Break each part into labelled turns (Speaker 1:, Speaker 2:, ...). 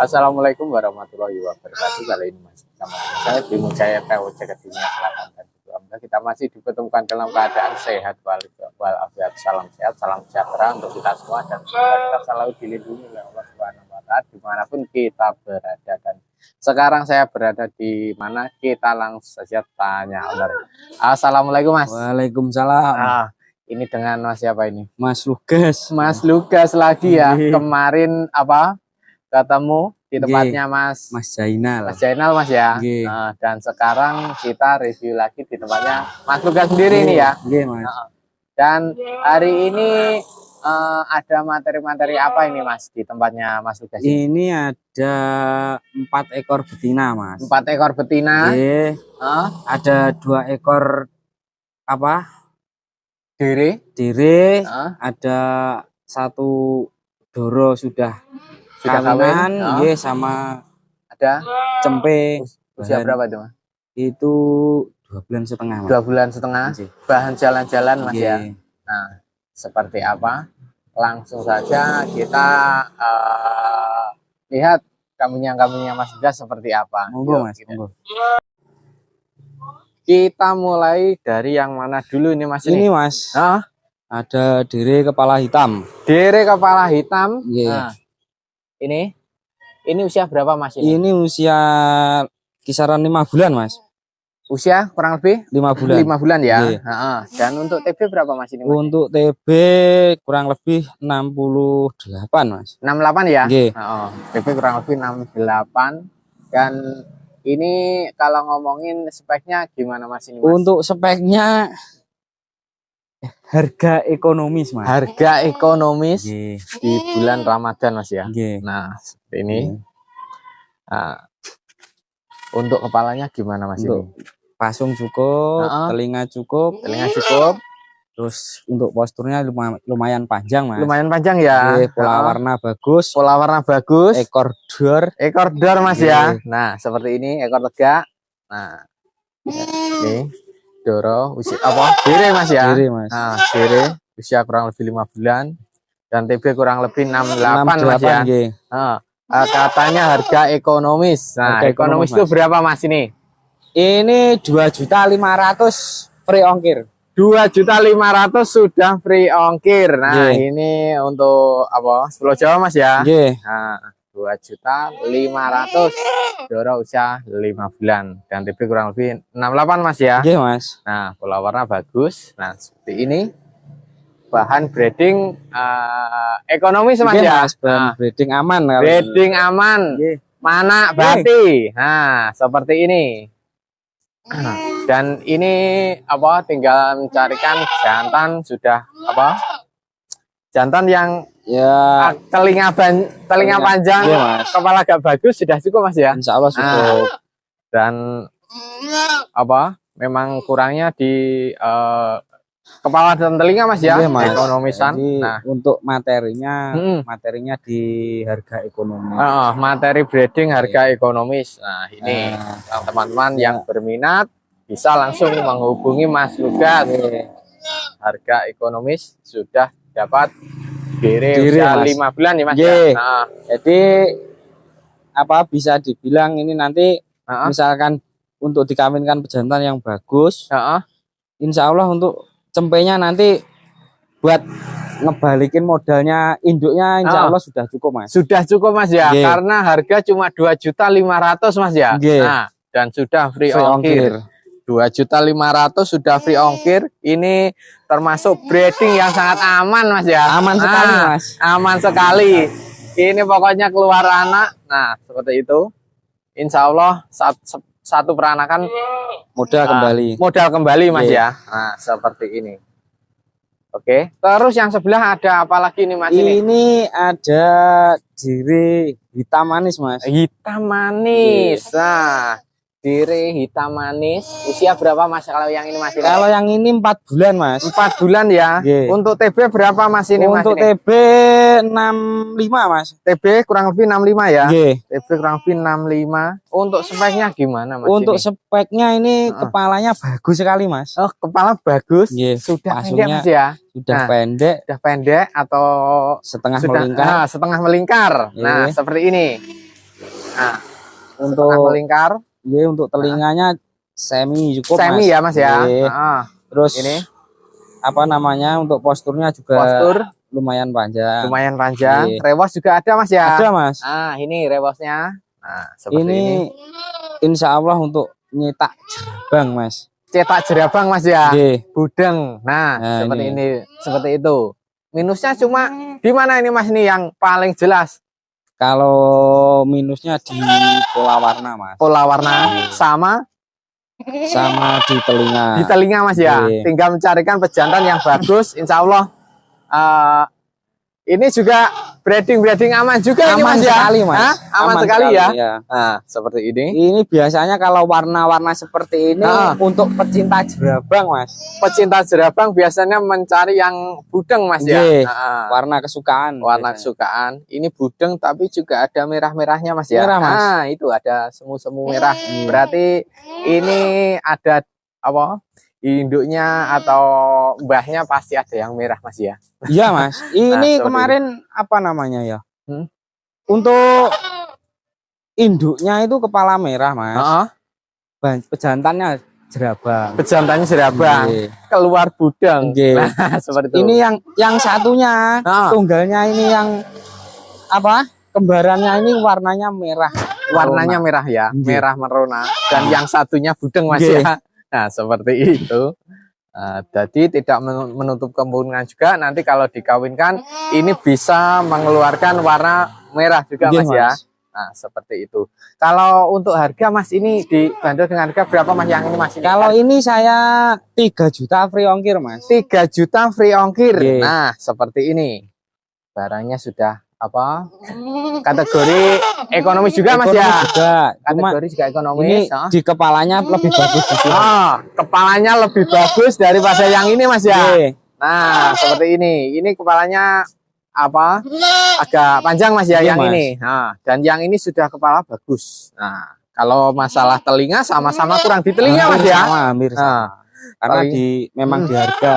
Speaker 1: Assalamualaikum warahmatullahi wabarakatuh. Kali ini masih bersama saya Bimo Jaya PO Jagat Dunia Selatan dan Alhamdulillah kita masih dipertemukan dalam keadaan sehat walafiat. Salam sehat, salam sejahtera untuk kita semua dan semoga kita selalu dilindungi oleh Allah Subhanahu wa Ta'ala dimanapun kita berada. Dan sekarang saya berada di mana, kita langsung saja tanya owner. Assalamualaikum Mas.
Speaker 2: Waalaikumsalam.
Speaker 1: Ini dengan Mas siapa ini?
Speaker 2: Mas Lugas.
Speaker 1: Mas Lugas lagi ya. Kemarin apa? Ketemu di tempatnya Mas
Speaker 2: Zainal.
Speaker 1: Mas Zainal Mas ya. Dan sekarang kita review lagi di tempatnya Mas Lugas sendiri ini ya.
Speaker 2: Mas.
Speaker 1: Dan hari ini ada materi-materi apa ini Mas di tempatnya Mas Lugas ini?
Speaker 2: Ini ada 4 ekor betina Mas.
Speaker 1: 4 ekor betina.
Speaker 2: Ada 2 ekor apa? Dere. Ada 1 doro sudah kawinan, sama ada cempe.
Speaker 1: Usia berapa itu Mas?
Speaker 2: Itu 2,5 bulan.
Speaker 1: 2,5 bulan. Bahan jalan-jalan Mas ya. Nah, seperti apa? Langsung saja kita lihat kambingnya Mas Lugas seperti apa.
Speaker 2: Monggo Mas. Monggo.
Speaker 1: Kita mulai dari yang mana dulu ini Mas?
Speaker 2: Ini Mas. Ada dere kepala hitam.
Speaker 1: Dere kepala hitam.
Speaker 2: Nah,
Speaker 1: ini usia berapa Mas ini?
Speaker 2: Ini usia kisaran 5 bulan Mas.
Speaker 1: Usia kurang lebih
Speaker 2: 5 bulan.
Speaker 1: 5 bulan ya. Dan untuk TB berapa Mas ini Mas?
Speaker 2: Untuk TB kurang lebih 68 Mas.
Speaker 1: 68 ya? TB kurang lebih 68. Dan ini kalau ngomongin speknya gimana Mas ini Mas?
Speaker 2: Untuk speknya harga ekonomis Mas.
Speaker 1: Harga ekonomis di bulan Ramadan Mas ya. Nah, seperti ini. Untuk kepalanya gimana Mas ini?
Speaker 2: Pasung cukup, telinga cukup. Terus untuk posturnya lumayan panjang Mas.
Speaker 1: Lumayan panjang ya.
Speaker 2: Pola warna bagus. Ekor dor
Speaker 1: Mas ya. Nah, seperti ini ekor tegak. Nah, ini doro usia apa? Dere Mas ya. Nah, dere usia kurang lebih 5 bulan dan TB kurang lebih 68 Mas ya. Katanya harga ekonomis. Nah, ekonomis itu berapa Mas ini?
Speaker 2: Ini 2.500.000 free ongkir.
Speaker 1: 2.500.000 sudah free ongkir. Nah, ini untuk apa? 10 Jawa Mas ya. Nah, 2.500.000 doro usia 5 bulan dan TB kurang lebih 68 Mas ya.
Speaker 2: Mas.
Speaker 1: Nah, pola warna bagus. Nah, seperti ini. Bahan breeding ekonomis Mas ya.
Speaker 2: Bahan breeding aman.
Speaker 1: Breeding aman. Mana bati. Nah, seperti ini. Dan ini apa? Tinggal mencarikan jantan sudah apa? Jantan yang telinga panjang, kepala agak bagus sudah cukup Mas ya.
Speaker 2: Insya Allah cukup.
Speaker 1: Dan apa? Memang kurangnya di kepala dan telinga Mas ya. Ekonomisan.
Speaker 2: Nah, untuk materinya di harga ekonomis.
Speaker 1: Materi breeding harga ekonomis. Nah, ini teman-teman yang berminat bisa langsung menghubungi Mas Lugas. Harga ekonomis sudah dapat dere usia 5 bulan ya Mas. Nah,
Speaker 2: jadi apa bisa dibilang ini nanti misalkan untuk dikawinkan pejantan yang bagus, insya Allah untuk cempenya nanti buat ngebalikin modalnya induknya insya Allah sudah cukup Mas.
Speaker 1: Sudah cukup Mas ya. Karena harga cuma 2.500.000 Mas ya. Nah, dan sudah free ongkir. 2.500.000 sudah free ongkir. Ini termasuk breeding yang sangat aman Mas ya.
Speaker 2: Aman sekali Mas.
Speaker 1: Aman sekali. Ini pokoknya keluar anak. Nah, seperti itu. Insya Allah satu peranakan modal kembali Mas ya. Nah, seperti ini. Oke. Terus yang sebelah ada apa lagi nih Mas ini?
Speaker 2: Ini ada dere hitam manis Mas.
Speaker 1: Hitam manis. Nah, dere hitam manis. Usia berapa Mas kalau yang ini Mas?
Speaker 2: Kalau yang ini 4 bulan Mas.
Speaker 1: 4 bulan ya. Untuk TB berapa Mas ini Mas?
Speaker 2: Untuk TB 65 Mas.
Speaker 1: TB kurang lebih 65 ya. TB kurang lebih 65. Untuk speknya gimana Mas?
Speaker 2: Untuk speknya ini kepalanya bagus sekali Mas.
Speaker 1: Kepala bagus. Sudah pendek Mas ya.
Speaker 2: Sudah pendek
Speaker 1: atau
Speaker 2: setengah melingkar.
Speaker 1: Setengah melingkar. Nah, seperti ini. Nah,
Speaker 2: untuk
Speaker 1: melingkar.
Speaker 2: Iya, untuk telinganya semi cukup,
Speaker 1: semi
Speaker 2: Mas.
Speaker 1: ya Mas ya.
Speaker 2: Terus
Speaker 1: ini
Speaker 2: apa namanya, untuk posturnya juga lumayan panjang.
Speaker 1: Lumayan panjang. Rewas juga ada Mas ya.
Speaker 2: Ada Mas.
Speaker 1: Nah, ini rewasnya. Nah, seperti ini.
Speaker 2: Insya Allah untuk nyetak jerabang Mas.
Speaker 1: Cetak jerabang Mas ya. Budeng.
Speaker 2: Nah,
Speaker 1: seperti ini. Seperti itu. Minusnya cuma di mana ini Mas nih yang paling jelas?
Speaker 2: Kalau minusnya di pola warna Mas.
Speaker 1: Pola warna sama
Speaker 2: di telinga.
Speaker 1: Di telinga Mas ya. Tinggal mencarikan pejantan yang bagus, insya Allah. Ini juga breeding aman juga
Speaker 2: aman
Speaker 1: ini Mas
Speaker 2: sekali,
Speaker 1: ya.
Speaker 2: Mas.
Speaker 1: Aman sekali ya. Nah, seperti ini.
Speaker 2: Ini biasanya kalau warna-warna seperti ini untuk pecinta jerabang Mas.
Speaker 1: Pecinta jerabang biasanya mencari yang budeng Mas ya.
Speaker 2: Warna kesukaan.
Speaker 1: Warna kesukaan. Ini budeng tapi juga ada merah-merahnya Mas ya.
Speaker 2: Merah, Mas.
Speaker 1: Nah, itu ada semu-semu merah. Berarti ini ada apa? Induknya atau mbahnya pasti ada yang merah Mas ya.
Speaker 2: Iya Mas. Ini kemarin apa namanya ya? Untuk induknya itu kepala merah Mas. Pejantannya jerabang.
Speaker 1: Pejantannya jerabang. Keluar budeng. Nah, seperti itu.
Speaker 2: Ini yang satunya tunggalnya ini yang apa? Kembarannya ini warnanya merah.
Speaker 1: Warnanya merah ya, merah merona. Dan yang satunya budeng Mas ya. Nah, seperti itu. Jadi tidak menutup kemungkinan juga nanti kalau dikawinkan ini bisa mengeluarkan warna merah juga Mas ya. Nah, seperti itu. Kalau untuk harga Mas ini dibanderol dengan harga berapa Mas yang ini Mas?
Speaker 2: Kalau ini saya 3 juta free ongkir Mas.
Speaker 1: 3 juta free ongkir. Nah, seperti ini. Barangnya sudah apa? Kategori ekonomis juga Mas ya. Kategori juga ekonomis.
Speaker 2: Ini di kepalanya lebih bagus di sini.
Speaker 1: Kepalanya lebih bagus daripada yang ini Mas ya. Nah, seperti ini. Ini kepalanya apa? Agak panjang Mas ya yang ini. Nah, dan yang ini sudah kepala bagus. Nah, kalau masalah telinga sama-sama kurang di telinga Mas ya.
Speaker 2: Hampir sama. Karena memang di harga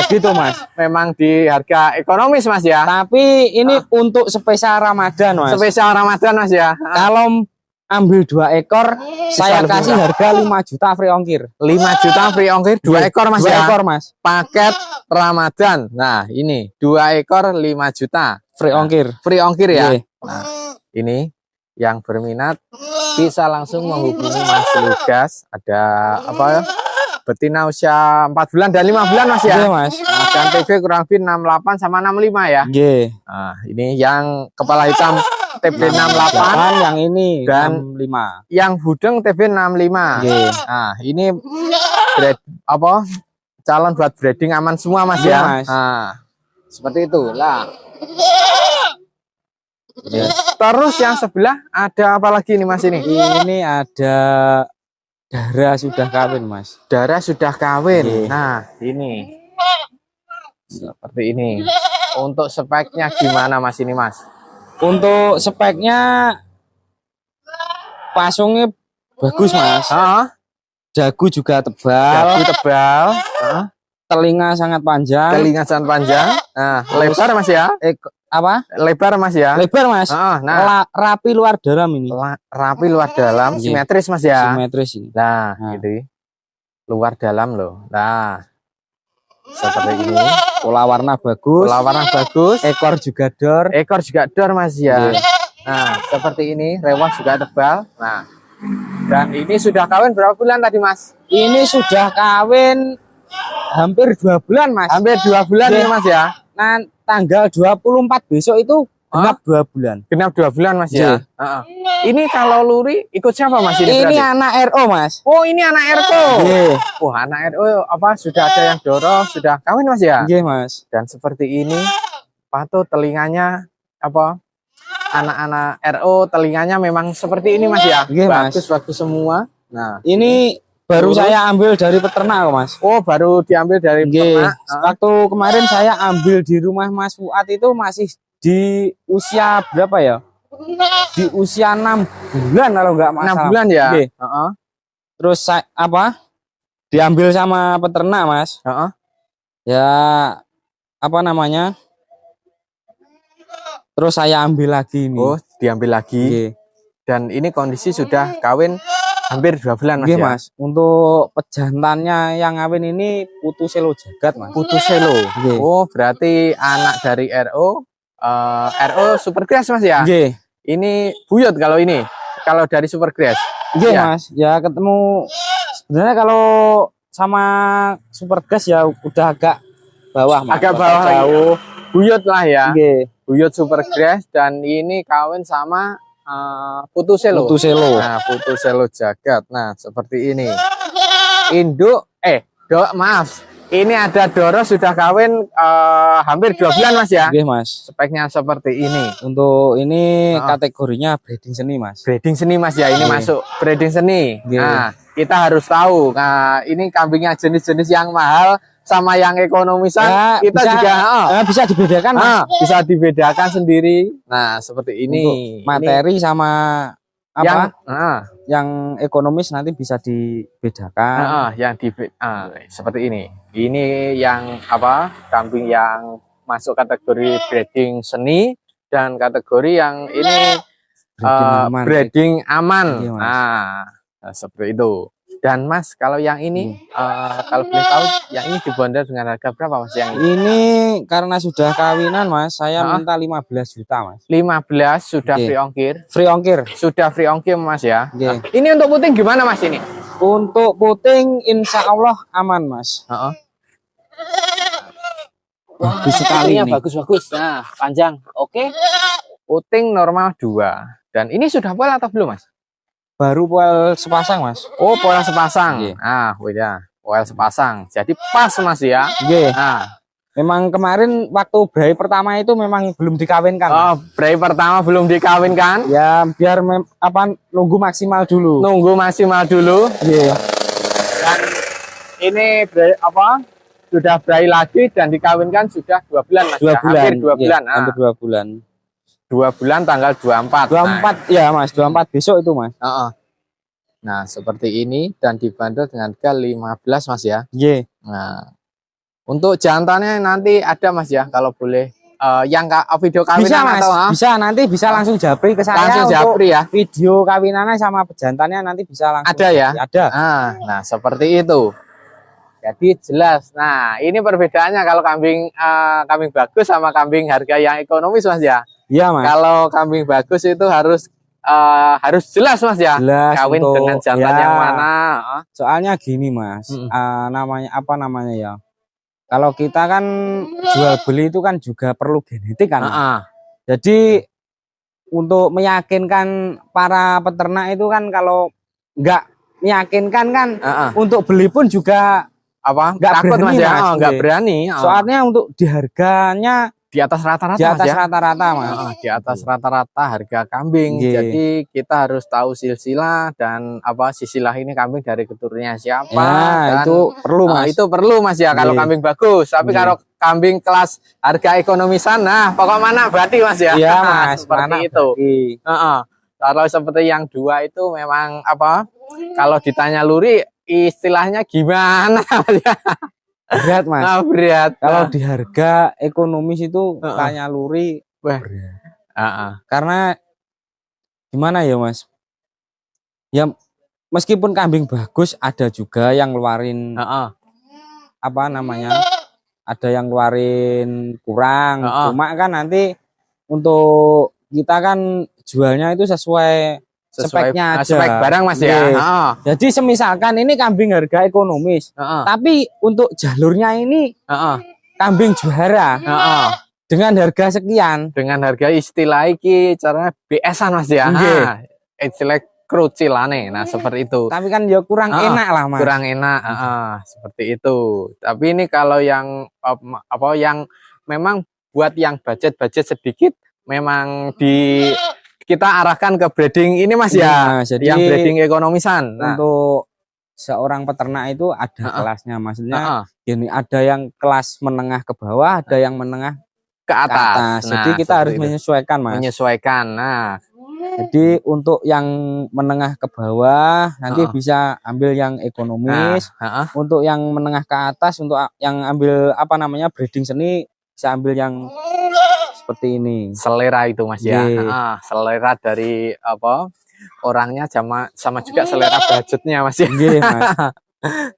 Speaker 2: segitu Mas.
Speaker 1: Memang di harga ekonomis Mas ya.
Speaker 2: Tapi ini untuk spesial Ramadan Mas.
Speaker 1: Spesial Ramadan Mas ya.
Speaker 2: Kalau ambil 2 ekor saya kasih harga 5 juta free ongkir.
Speaker 1: 5 juta free ongkir 2 ekor Mas
Speaker 2: 2
Speaker 1: ya.
Speaker 2: ekor Mas.
Speaker 1: Paket Ramadan. Nah, ini 2 ekor 5 juta
Speaker 2: free ongkir.
Speaker 1: Free ongkir ya. Nah, ini yang berminat bisa langsung menghubungi Mas Lugas. Ada apa ya? Betina usia 4 bulan dan 5 bulan Mas ya.
Speaker 2: Mas.
Speaker 1: Nah, dan TB kurang lebih 68 sama 65 ya. Nah, ini yang kepala hitam TB 68,
Speaker 2: yang ini
Speaker 1: dan
Speaker 2: 65.
Speaker 1: Yang budeng TB 65. Nah, ini apa? Calon buat breeding aman semua Mas ya.
Speaker 2: Mas.
Speaker 1: Nah, seperti itu lah. Terus yang sebelah ada apa lagi nih Mas ini?
Speaker 2: Ini ada darah sudah kawin Mas.
Speaker 1: Darah sudah kawin. Nah, ini seperti ini. Untuk speknya gimana Mas ini Mas?
Speaker 2: Untuk speknya pasungnya bagus Mas. Dagu juga tebal. Telinga sangat panjang.
Speaker 1: Nah, lebar Mas ya.
Speaker 2: Apa?
Speaker 1: Lebar Mas ya.
Speaker 2: Lebar Mas.
Speaker 1: Nah,
Speaker 2: rapi luar dalam ini.
Speaker 1: Rapi luar dalam, simetris Mas ya.
Speaker 2: Simetris ini.
Speaker 1: Nah, gitu. Luar dalam loh. Nah, seperti ini.
Speaker 2: Pola warna bagus. Ekor juga dor
Speaker 1: Mas ya. Nah, seperti ini. Rewas juga tebal. Nah, dan ini sudah kawin berapa bulan tadi Mas?
Speaker 2: Ini sudah kawin hampir 2 bulan Mas.
Speaker 1: Hampir 2 bulan ini Mas ya.
Speaker 2: Nah, tanggal 24 besok itu genap 2 bulan.
Speaker 1: Genap 2 bulan Mas ya. Ini kalau luri ikut siapa Mas ini?
Speaker 2: Ini anak RO Mas.
Speaker 1: Oh, ini anak RO. Wah, anak RO apa sudah ada yang dorong, sudah kawin Mas ya?
Speaker 2: Iya Mas.
Speaker 1: Dan seperti ini patut telinganya apa? Anak-anak RO telinganya memang seperti ini Mas ya. Bagus semua. Nah,
Speaker 2: ini baru saya ambil dari peternak Mas.
Speaker 1: Oh, baru diambil dari peternak.
Speaker 2: Waktu kemarin saya ambil di rumah Mas Fuad itu masih di usia berapa ya? Di usia 6 bulan kalau nggak masalah.
Speaker 1: 6 bulan ya?
Speaker 2: Terus apa? Diambil sama peternak Mas. Ya apa namanya? Terus saya ambil lagi ini.
Speaker 1: Oh, diambil lagi. Dan ini kondisi sudah kawin hampir 2 bulan Mas
Speaker 2: Nggih,
Speaker 1: ya.
Speaker 2: Mas. Untuk pejantannya yang kawin ini putu selo jagat, Mas.
Speaker 1: Putu selo.
Speaker 2: Nggih.
Speaker 1: Oh, berarti anak dari RO Super Grass Mas ya.
Speaker 2: Nggih.
Speaker 1: Ini buyut kalau ini. Kalau dari Super Grass.
Speaker 2: Nggih,
Speaker 1: Ya.
Speaker 2: Mas. Ya ketemu sebenarnya kalau sama Super Gas ya udah agak bawah, Mas.
Speaker 1: Agak bawah jauh. Buyut lah ya.
Speaker 2: Nggih.
Speaker 1: Buyut Super Grass dan ini kawin sama Putu selo.
Speaker 2: Putu selo.
Speaker 1: Nah, Putu selo jagat. Nah, seperti ini. Maaf. Ini ada Doro sudah kawin hampir 2 bulan Mas ya.
Speaker 2: Nggih, Mas.
Speaker 1: Speknya seperti ini.
Speaker 2: Untuk ini kategorinya breeding seni, Mas.
Speaker 1: Breeding seni Mas ya, ini masuk breeding seni. Nah, kita harus tahu. Nah, ini kambingnya jenis-jenis yang mahal sama yang ekonomisan
Speaker 2: Ya,
Speaker 1: kita
Speaker 2: bisa,
Speaker 1: juga
Speaker 2: bisa dibedakan, Mas.
Speaker 1: bisa dibedakan sendiri. Nah, seperti ini.
Speaker 2: Untuk materi sama apa? Yang ekonomis nanti bisa dibedakan.
Speaker 1: Seperti ini. Ini yang apa? Kambing yang masuk kategori breeding seni dan kategori yang ini breeding aman.
Speaker 2: Iya, Mas.
Speaker 1: Nah, seperti itu. Dan Mas, kalau yang ini kalau boleh tahu, yang ini dibondol dengan harga berapa Mas? Yang
Speaker 2: ini karena sudah kawinan Mas, saya minta 15 juta Mas.
Speaker 1: 15 sudah free ongkir.
Speaker 2: Free ongkir.
Speaker 1: Sudah free ongkir Mas ya.
Speaker 2: Nah,
Speaker 1: ini untuk puting gimana Mas ini?
Speaker 2: Untuk puting insya Allah aman Mas. Bagus sekali ini.
Speaker 1: Bagus-bagus. Nah, panjang. Oke. Puting normal 2. Dan ini sudah poel atau belum Mas?
Speaker 2: Baru poel sepasang Mas.
Speaker 1: Oh, poel sepasang.
Speaker 2: Yeah.
Speaker 1: Nah, udah poel sepasang. Jadi pas Mas ya.
Speaker 2: Yeah.
Speaker 1: Nah,
Speaker 2: memang kemarin waktu brai pertama itu memang belum dikawinkan.
Speaker 1: Oh, brai pertama belum dikawinkan?
Speaker 2: Ya, biar nunggu maksimal dulu.
Speaker 1: Nunggu maksimal dulu.
Speaker 2: Iya. Yeah.
Speaker 1: Dan ini brai sudah brai lagi dan dikawinkan sudah 2 bulan Mas.
Speaker 2: 2 bulan.
Speaker 1: Hampir 2 bulan.
Speaker 2: Yeah, hampir 2 bulan.
Speaker 1: 2 bulan tanggal 24.
Speaker 2: 24 ya Mas, 24 besok itu Mas.
Speaker 1: Nah, seperti ini dan dibanderol dengan harga 15 Mas ya.
Speaker 2: Iya.
Speaker 1: Nah, untuk jantannya nanti ada Mas ya, kalau boleh yang video kawinan
Speaker 2: bisa, Mas.
Speaker 1: atau
Speaker 2: bisa nanti bisa langsung japri ke saya.
Speaker 1: Langsung japri ya.
Speaker 2: Video kawinannya sama pejantannya nanti bisa langsung.
Speaker 1: Ada ya?
Speaker 2: Ada.
Speaker 1: Nah, seperti itu. Jadi jelas. Nah, ini perbedaannya kalau kambing bagus sama kambing harga yang ekonomis Mas ya.
Speaker 2: Iya Mas.
Speaker 1: Kalau kambing bagus itu harus jelas Mas ya.
Speaker 2: Jelas
Speaker 1: kawin dengan jantan yang mana.
Speaker 2: Soalnya gini Mas, namanya apa namanya ya? Kalau kita kan jual beli itu kan juga perlu genetik kan. Jadi untuk meyakinkan para peternak itu kan kalau nggak meyakinkan kan untuk beli pun juga nggak
Speaker 1: takut
Speaker 2: berani,
Speaker 1: Mas ya.
Speaker 2: Mas.
Speaker 1: Nggak berani.
Speaker 2: Soalnya untuk di harganya
Speaker 1: di atas rata-rata
Speaker 2: di atas
Speaker 1: Mas,
Speaker 2: rata-rata Mas.
Speaker 1: Di atas rata-rata harga kambing. Jadi kita harus tahu silsilah dan silsilah ini kambing dari keturunannya siapa.
Speaker 2: Ya,
Speaker 1: dan,
Speaker 2: itu perlu Mas.
Speaker 1: Itu perlu Mas ya kalau kambing bagus. Tapi kalau kambing kelas harga ekonomisan, nah pokok mana berarti Mas ya.
Speaker 2: Iya Mas,
Speaker 1: seperti
Speaker 2: mana
Speaker 1: itu. Kalau seperti yang 2 itu memang kalau ditanya luri istilahnya gimana ya?
Speaker 2: Berat Mas.
Speaker 1: Berat.
Speaker 2: Kalau di harga ekonomis itu tanya luri berat. Karena gimana ya Mas? Ya meskipun kambing bagus ada juga yang ngeluarin apa namanya? Ada yang ngeluarin kurang. Cuma kan nanti untuk kita kan jualnya itu sesuai speknya aja.
Speaker 1: Spek barang Mas ya.
Speaker 2: Jadi semisalkan ini kambing harga ekonomis, tapi untuk jalurnya ini kambing juara dengan harga sekian. Dengan harga
Speaker 1: istilah iki caranya BS-an Mas ya. Istilah krucilane. Nah, seperti itu.
Speaker 2: Tapi kan ya kurang enak lah Mas.
Speaker 1: Kurang enak, seperti itu. Tapi ini kalau yang yang memang buat yang budget sedikit memang kita arahkan ke breeding ini Mas ya. Jadi yang breeding ekonomisan.
Speaker 2: Untuk seorang peternak itu ada kelasnya, maksudnya gini, ada yang kelas menengah ke bawah, ada yang menengah
Speaker 1: ke atas.
Speaker 2: Nah, jadi kita harus menyesuaikan Mas.
Speaker 1: Menyesuaikan. Nah,
Speaker 2: jadi untuk yang menengah ke bawah nanti bisa ambil yang ekonomis. Untuk yang menengah ke atas, untuk yang ambil breeding seni bisa ambil yang seperti ini.
Speaker 1: Selera itu Mas ya. Selera dari orangnya sama juga selera budgetnya Mas ya.
Speaker 2: Nggih, Mas.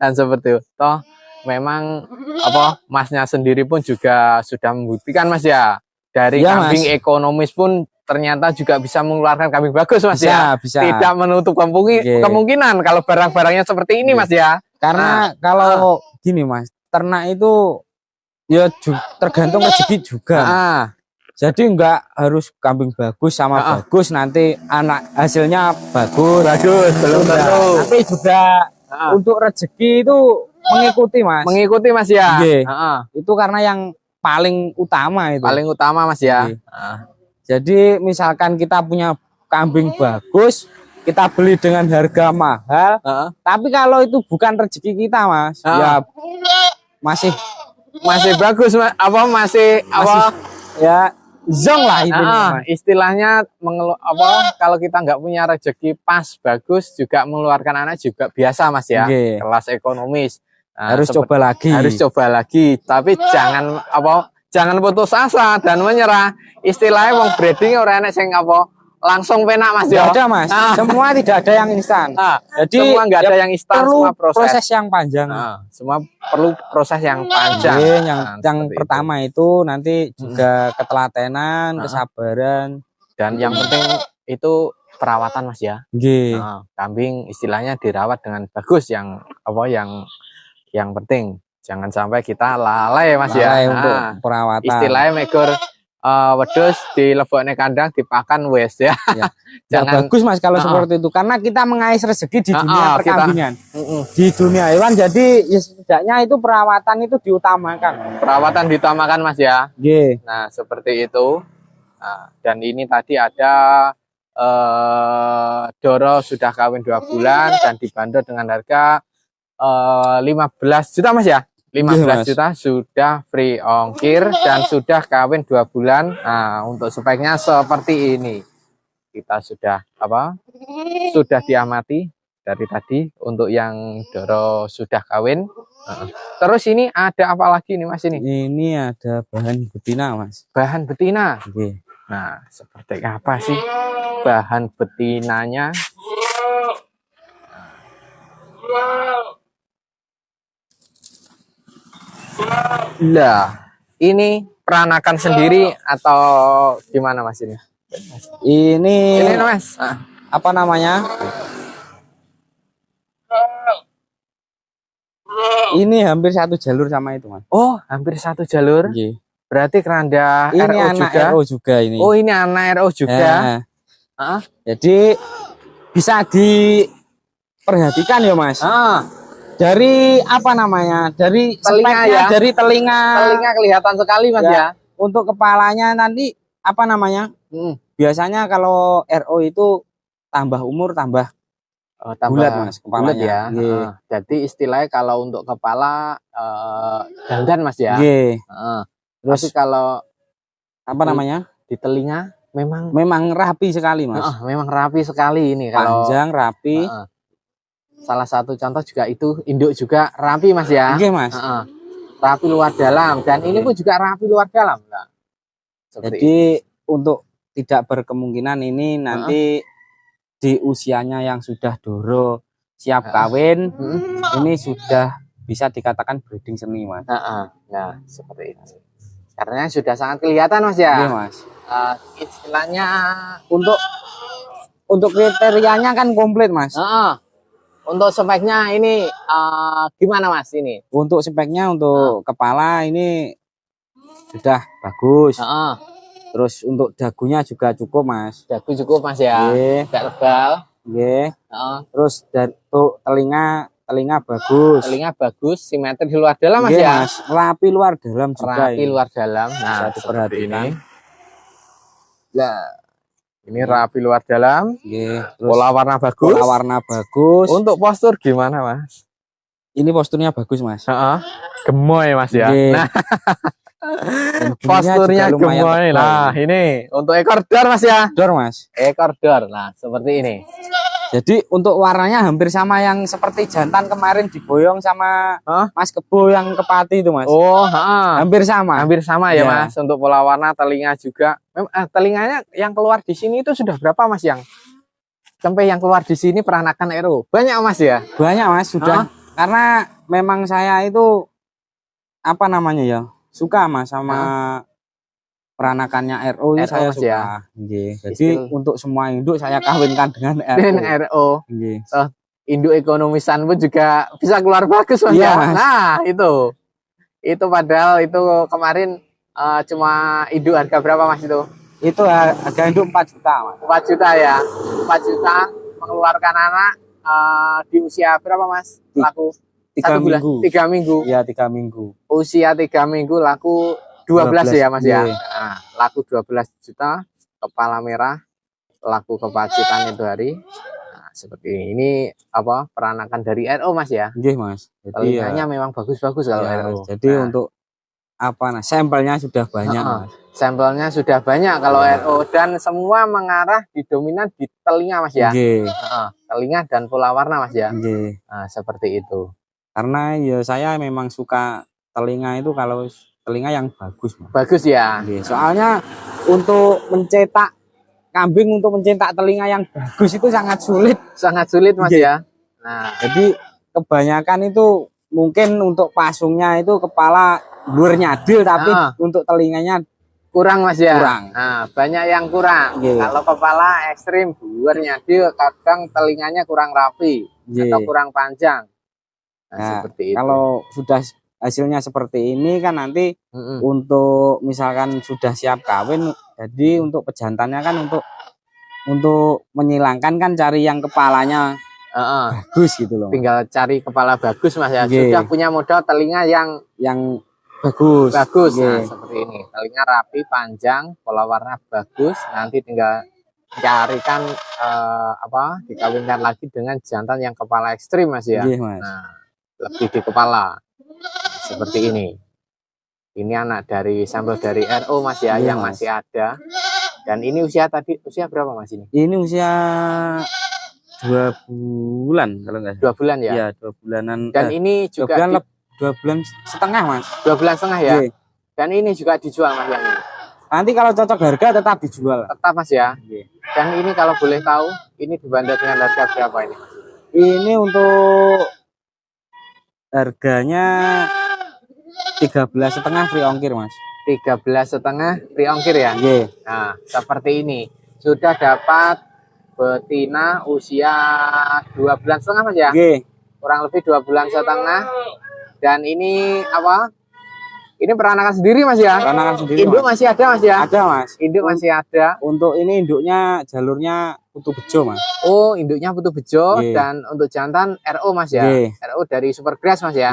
Speaker 1: Dan seperti itu. Toh memang apa Masnya sendiri pun juga sudah membuktikan Mas ya. Dari
Speaker 2: Iya,
Speaker 1: kambing
Speaker 2: Mas.
Speaker 1: ekonomis pun ternyata juga bisa mengeluarkan kambing bagus Mas ya.
Speaker 2: Bisa.
Speaker 1: Tidak menutup
Speaker 2: Nggih.
Speaker 1: kemungkinan kalau barang-barangnya seperti ini
Speaker 2: Nggih.
Speaker 1: Mas ya.
Speaker 2: Karena kalau gini Mas, ternak itu ya tergantung rezeki juga. Jadi enggak harus kambing bagus sama bagus nanti anak hasilnya bagus.
Speaker 1: Belum tentu.
Speaker 2: Tapi juga untuk rezeki itu mengikuti Mas.
Speaker 1: Mengikuti Mas ya.
Speaker 2: Nggih. Itu karena yang paling utama itu.
Speaker 1: Paling utama Mas ya.
Speaker 2: Jadi misalkan kita punya kambing bagus, kita beli dengan harga mahal, tapi kalau itu bukan rezeki kita Mas, ya masih
Speaker 1: bagus masih
Speaker 2: ya zong lah itu.
Speaker 1: Istilahnya kalau kita nggak punya rezeki pas bagus juga mengeluarkan anak juga biasa Mas ya. Kelas ekonomis.
Speaker 2: Harus coba lagi.
Speaker 1: Tapi jangan putus asa dan menyerah. Istilahnya wong breeding ora enek sing langsung penak Mas ya.
Speaker 2: Tidak ada Mas. Semua tidak ada yang instan. Jadi
Speaker 1: semua nggak ada yang instan,
Speaker 2: perlu
Speaker 1: semua proses
Speaker 2: yang panjang.
Speaker 1: Semua perlu proses yang panjang.
Speaker 2: Yang pertama itu nanti juga ketelatenan, kesabaran,
Speaker 1: dan yang penting itu perawatan Mas ya. Kambing istilahnya dirawat dengan bagus yang penting jangan sampai kita lalai Mas ya
Speaker 2: untuk perawatan.
Speaker 1: Istilahnya megur wedhus dilebokne kandang dipakan wes ya.
Speaker 2: Jangan bagus Mas kalau seperti itu karena kita mengais rezeki di dunia perkambingan. Di dunia hewan jadi ya setidaknya itu perawatan itu diutamakan.
Speaker 1: Perawatan diutamakan Mas ya. Nah, seperti itu. Dan ini tadi ada Doro sudah kawin 2 bulan dan dibanderol dengan harga 15 juta Mas ya. 15 juta sudah free ongkir dan sudah kawin 2 bulan. Nah, untuk speknya seperti ini. Kita sudah sudah diamati dari tadi untuk yang Doro sudah kawin. Terus ini ada apa lagi nih Mas ini? Ini
Speaker 2: ada bahan betina Mas.
Speaker 1: Bahan betina. Nah, seperti apa sih bahan betinanya? Lah, ini peranakan sendiri atau gimana Mas ini?
Speaker 2: Ini
Speaker 1: Mas,
Speaker 2: apa namanya? Ini hampir 1 jalur sama itu Mas.
Speaker 1: Oh, hampir 1 jalur. Berarti keranda
Speaker 2: ini
Speaker 1: RO
Speaker 2: anak
Speaker 1: juga.
Speaker 2: RO juga ini.
Speaker 1: Oh, ini anak RO juga.
Speaker 2: Jadi bisa diperhatikan ya Mas. Dari apa namanya? Dari
Speaker 1: telinga ya.
Speaker 2: Dari telinga.
Speaker 1: Telinga kelihatan sekali Mas ya.
Speaker 2: Untuk kepalanya nanti apa namanya? Biasanya kalau RO itu tambah umur tambah bulat Mas kepalanya.
Speaker 1: Jadi istilahnya kalau untuk kepala dandan Mas ya. Terus kalau
Speaker 2: apa namanya?
Speaker 1: Di telinga
Speaker 2: memang rapi sekali Mas.
Speaker 1: Memang rapi sekali ini kalau
Speaker 2: panjang rapi.
Speaker 1: Salah satu contoh juga itu induk juga rapi Mas ya.
Speaker 2: Mas.
Speaker 1: Rapi luar dalam dan ini pun juga rapi luar dalam. Nah,
Speaker 2: jadi untuk tidak berkemungkinan ini nanti di usianya yang sudah Doro siap kawin, ini sudah bisa dikatakan breeding seni Mas.
Speaker 1: Nah, seperti itu. Karena sudah sangat kelihatan Mas ya.
Speaker 2: Mas.
Speaker 1: Istilahnya
Speaker 2: untuk kriterianya kan komplit Mas.
Speaker 1: Untuk speknya ini gimana Mas ini?
Speaker 2: Untuk speknya untuk kepala ini sudah bagus. Terus untuk dagunya juga cukup Mas.
Speaker 1: Dagu cukup Mas ya. Tidak tebal. Terus dari telinga bagus. Telinga bagus, simetri di luar dalam Mas ya.
Speaker 2: Mas. Rapi luar dalam juga.
Speaker 1: Rapi luar dalam. Nah, seperti ini. Nah, ini rapi luar dalam. Pola warna bagus.
Speaker 2: Pola warna bagus.
Speaker 1: Untuk postur gimana Mas?
Speaker 2: Ini posturnya bagus Mas.
Speaker 1: Gemoy Mas ya. Nah, posturnya gemoy. Nah, ini untuk ekor dor Mas ya.
Speaker 2: Dor Mas.
Speaker 1: Ekor dor. Nah, seperti ini.
Speaker 2: Jadi untuk warnanya hampir sama yang seperti jantan kemarin diboyong sama Mas Kebo yang kepati itu Mas. Hampir sama.
Speaker 1: Hampir sama ya Mas. Untuk pola warna telinga juga. Telinganya yang keluar di sini itu sudah berapa Mas yang? Cempe yang keluar di sini peranakan RO. Banyak Mas ya?
Speaker 2: Banyak Mas, sudah. Karena memang saya itu apa namanya ya? Suka Mas sama peranakannya RO ini saya
Speaker 1: Mas
Speaker 2: suka.
Speaker 1: Ya?
Speaker 2: Jadi untuk semua induk saya kawinkan dengan RO.
Speaker 1: Dengan RO. Induk ekonomisan pun juga bisa keluar bagus Mas ya.
Speaker 2: Mas.
Speaker 1: Nah, itu padahal itu kemarin cuma induk harga berapa Mas itu?
Speaker 2: Itu harga induk 4 juta Mas.
Speaker 1: 4 juta ya. 4 juta mengeluarkan anak di usia berapa Mas? Laku
Speaker 2: 3 minggu.
Speaker 1: 3 minggu.
Speaker 2: Iya, 3 minggu.
Speaker 1: Usia 3 minggu laku 12 ya Mas ya. Nah, laku 12 juta, kepala merah, laku kepacitan itu hari. Nah, seperti ini apa peranakan dari RO Mas ya?
Speaker 2: Nggih Mas. Jadi
Speaker 1: telinganya memang bagus-bagus kalau RO.
Speaker 2: Jadi untuk apa sampelnya sudah banyak Mas.
Speaker 1: Sampelnya sudah banyak kalau RO dan semua mengarah dominan di telinga Mas ya. Telinga dan pola warna Mas ya. Nah, seperti itu.
Speaker 2: Karena ya saya memang suka telinga itu kalau telinga yang bagus Mas.
Speaker 1: Bagus ya.
Speaker 2: Soalnya untuk mencetak kambing, untuk mencetak telinga yang bagus itu sangat sulit.
Speaker 1: Sangat sulit Mas ya. Nah,
Speaker 2: jadi kebanyakan itu mungkin untuk pasungnya itu kepala luar nyadil, tapi untuk telinganya
Speaker 1: kurang Mas ya.
Speaker 2: Kurang.
Speaker 1: Nah, banyak yang kurang. Kalau kepala ekstrim luar nyadil, kadang telinganya kurang rapi atau kurang panjang. Nah, seperti itu. Kalau
Speaker 2: sudah hasilnya seperti ini kan nanti untuk misalkan sudah siap kawin, jadi untuk pejantannya kan untuk menyilangkan kan cari yang kepalanya bagus gitu loh.
Speaker 1: Tinggal cari kepala bagus Mas ya. Sudah punya modal telinga yang
Speaker 2: bagus.
Speaker 1: Nah, seperti ini. Telinga rapi, panjang, pola warna bagus. Nanti tinggal carikan dikawinkan lagi dengan jantan yang kepala ekstrim Mas ya.
Speaker 2: Mas.
Speaker 1: Nah, lebih di kepala. Seperti ini. Ini anak dari sampel dari RO Mas ya, yang masih ada. Dan ini usia berapa Mas ini?
Speaker 2: Ini usia 2 bulan kalau nggak
Speaker 1: 2 bulan ya?
Speaker 2: Iya, 2 bulanan.
Speaker 1: Dan ini juga
Speaker 2: 2 bulan setengah Mas.
Speaker 1: 2 bulan setengah ya? Dan ini juga dijual Mas yang ini?
Speaker 2: Nanti kalau cocok harga tetap dijual.
Speaker 1: Tetap Mas ya? Dan ini kalau boleh tahu, ini dibanderol dengan harga berapa ini Mas?
Speaker 2: Ini untuk harganya 13,5 free ongkir Mas.
Speaker 1: 13,5 free ongkir ya? Nah, seperti ini. Sudah dapat betina usia 2 bulan setengah Mas ya? Kurang lebih 2 bulan setengah. Dan ini apa? Ini peranakan sendiri Mas ya?
Speaker 2: Peranakan sendiri.
Speaker 1: Induk masih ada Mas ya?
Speaker 2: Ada Mas.
Speaker 1: Induk masih ada.
Speaker 2: Untuk ini induknya jalurnya putu bejo Mas.
Speaker 1: Oh, induknya putu bejo. Dan untuk jantan RO Mas ya? RO dari Supergrass Mas ya?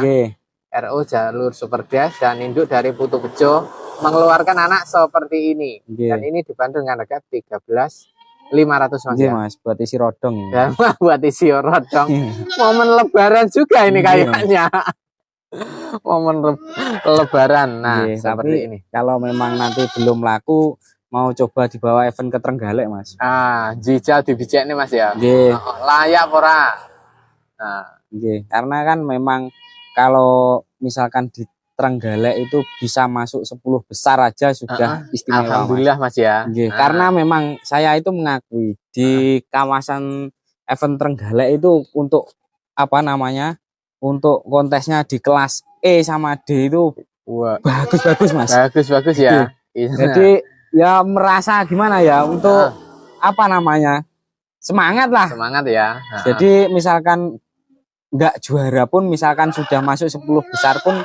Speaker 1: RO jalur Supergrass dan induk dari putu bejo mengeluarkan anak seperti ini. Dan ini dibantu dengan harga 13.500 Mas ya?
Speaker 2: Mas, buat isi rodong ini.
Speaker 1: Dan buat isi rodong. Momen lebaran juga ini kayaknya. Momen lebaran. Nah, seperti ini.
Speaker 2: Kalau memang nanti belum laku, mau coba dibawa event ke Trenggalek Mas.
Speaker 1: Jijal dibijak nih Mas ya. Layak ora. Nah,
Speaker 2: karena kan memang kalau misalkan di Trenggalek itu bisa masuk 10 besar aja sudah istimewa.
Speaker 1: Alhamdulillah Mas ya.
Speaker 2: Karena memang saya itu mengakui di kawasan event Trenggalek itu untuk apa namanya? Untuk kontesnya di kelas E sama D itu bagus-bagus Mas.
Speaker 1: Bagus-bagus ya.
Speaker 2: Jadi ya merasa gimana ya untuk apa namanya? Semangat lah.
Speaker 1: Semangat ya.
Speaker 2: Jadi misalkan nggak juara pun, misalkan sudah masuk 10 besar pun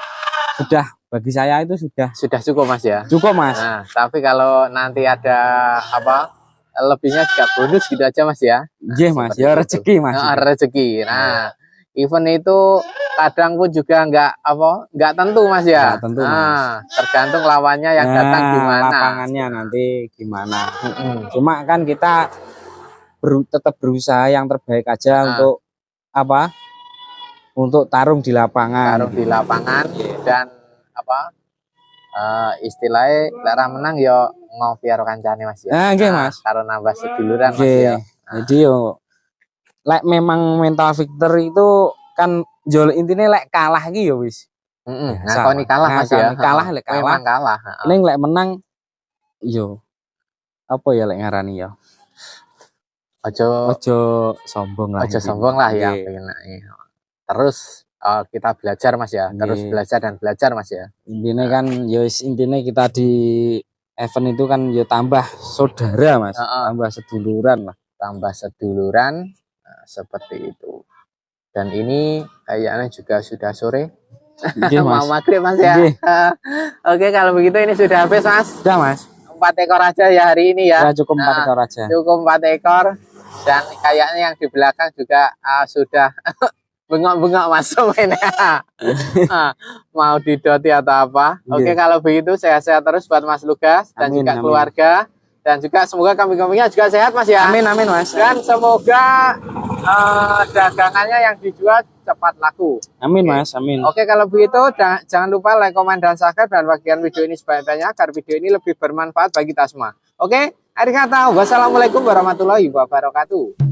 Speaker 2: sudah, bagi saya itu sudah
Speaker 1: cukup Mas ya.
Speaker 2: Cukup Mas.
Speaker 1: Nah, tapi kalau nanti ada apa lebihnya juga bonus gitu aja Mas ya.
Speaker 2: Mas, ya rezeki Mas.
Speaker 1: Rezeki. Nah, event itu kadang pun juga nggak tentu Mas ya.
Speaker 2: Tentu, Mas.
Speaker 1: Tergantung lawannya yang datang gimana.
Speaker 2: Lapangannya nanti gimana. Cuma kan kita tetap berusaha yang terbaik aja untuk apa? Untuk taruh di lapangan.
Speaker 1: Dan apa? Istilahnya lara menang yo ngopi karo kancane Mas ya.
Speaker 2: Mas.
Speaker 1: Karo nambah seduluran Mas ya.
Speaker 2: Jadi yo memang mental victory itu kan jol intinya kalah iki yo wis.
Speaker 1: Ngakoni kalah Mas ya.
Speaker 2: Kalah.
Speaker 1: Memang kalah.
Speaker 2: Ning menang yo apa ya ngarani ya. Ojo sombong lah.
Speaker 1: Ojo sombong lah ya.
Speaker 2: Nggih.
Speaker 1: Terus kita belajar Mas ya. Terus
Speaker 2: Nggih.
Speaker 1: belajar dan belajar Mas ya.
Speaker 2: Intinya kan ya intinya kita di event itu kan ya tambah saudara Mas, tambah seduluran lah.
Speaker 1: Tambah seduluran seperti itu. Dan ini kayaknya juga sudah sore. Mau maghrib Mas ya. Oke, kalau begitu ini sudah habis Mas.
Speaker 2: Sudah Mas.
Speaker 1: 4 ekor aja ya hari ini ya.
Speaker 2: Ya cukup 4 ekor aja.
Speaker 1: Cukup 4 ekor. Dan kayaknya yang di belakang juga sudah bengok-bengok masuk ini. Mau didoti atau apa. Oke, kalau begitu sehat-sehat terus buat Mas Lugas dan juga keluarga. Dan juga semoga kambing-kambingnya juga sehat Mas ya.
Speaker 2: Amin amin Mas.
Speaker 1: Dan semoga dagangannya yang dijual cepat laku.
Speaker 2: Amin Mas, amin.
Speaker 1: Oke, kalau begitu jangan lupa like, komen, dan subscribe dan bagian video ini sebanyak-banyaknya agar video ini lebih bermanfaat bagi kita semua. Oke, akhir kata wassalamualaikum warahmatullahi wabarakatuh.